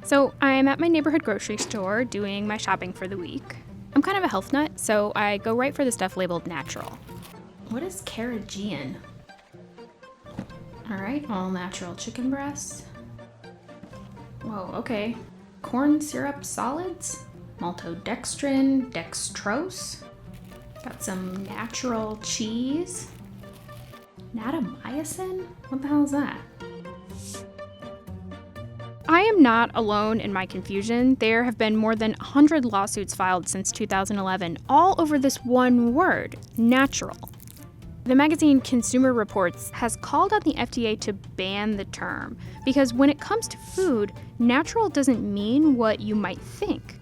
So I'm at my neighborhood grocery store doing my shopping for the week. I'm kind of a health nut, so I go right for the stuff labeled natural. What is carrageenan? All right, all natural chicken breasts. Whoa, okay. Corn syrup solids, maltodextrin, dextrose. Got some natural cheese. Natamycin? What the hell is that? I am not alone in my confusion. There have been more than 100 lawsuits filed since 2011, all over this one word, natural. The magazine Consumer Reports has called on the FDA to ban the term because when it comes to food, natural doesn't mean what you might think.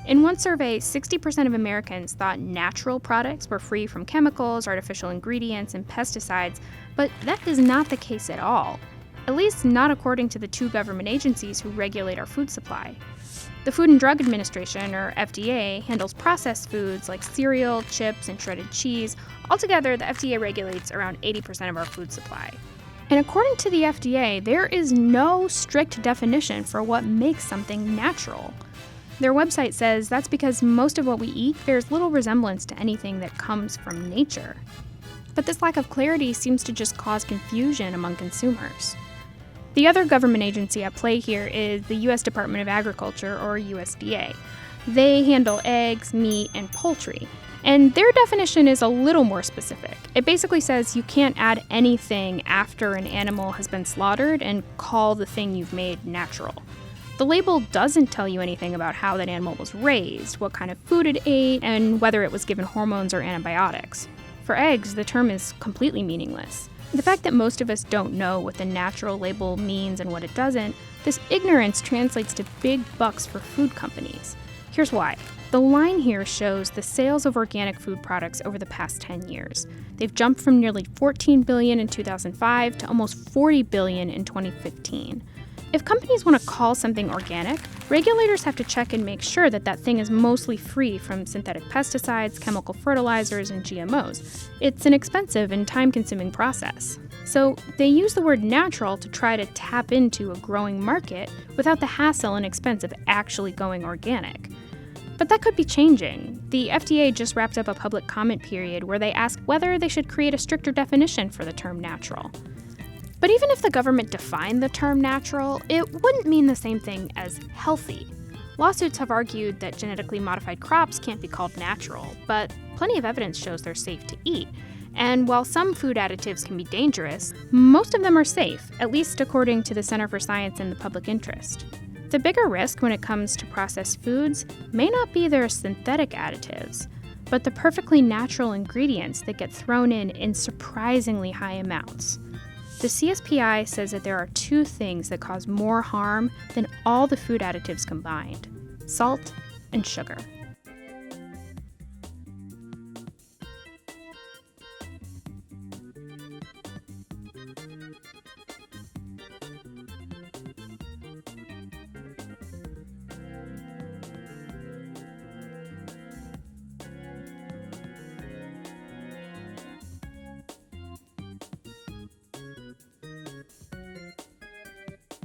In one survey, 60% of Americans thought natural products were free from chemicals, artificial ingredients, and pesticides, but that is not the case at all. At least not according to the two government agencies who regulate our food supply. The Food and Drug Administration, or FDA, handles processed foods like cereal, chips, and shredded cheese. Altogether, the FDA regulates around 80% of our food supply. And according to the FDA, there is no strict definition for what makes something natural. Their website says that's because most of what we eat bears little resemblance to anything that comes from nature. But this lack of clarity seems to just cause confusion among consumers. The other government agency at play here is the U.S. Department of Agriculture, or USDA. They handle eggs, meat, and poultry. And their definition is a little more specific. It basically says you can't add anything after an animal has been slaughtered and call the thing you've made natural. The label doesn't tell you anything about how that animal was raised, what kind of food it ate, and whether it was given hormones or antibiotics. For eggs, the term is completely meaningless. The fact that most of us don't know what the natural label means and what it doesn't, this ignorance translates to big bucks for food companies. Here's why. The line here shows the sales of organic food products over the past 10 years. They've jumped from nearly $14 billion in 2005 to almost $40 billion in 2015. If companies want to call something organic, regulators have to check and make sure that that thing is mostly free from synthetic pesticides, chemical fertilizers, and GMOs. It's an expensive and time-consuming process. So they use the word natural to try to tap into a growing market without the hassle and expense of actually going organic. But that could be changing. The FDA just wrapped up a public comment period where they asked whether they should create a stricter definition for the term natural. But even if the government defined the term natural, it wouldn't mean the same thing as healthy. Lawsuits have argued that genetically modified crops can't be called natural, but plenty of evidence shows they're safe to eat. And while some food additives can be dangerous, most of them are safe, at least according to the Center for Science in the Public Interest. The bigger risk when it comes to processed foods may not be their synthetic additives, but the perfectly natural ingredients that get thrown in surprisingly high amounts. The CSPI says that there are two things that cause more harm than all the food additives combined: salt and sugar.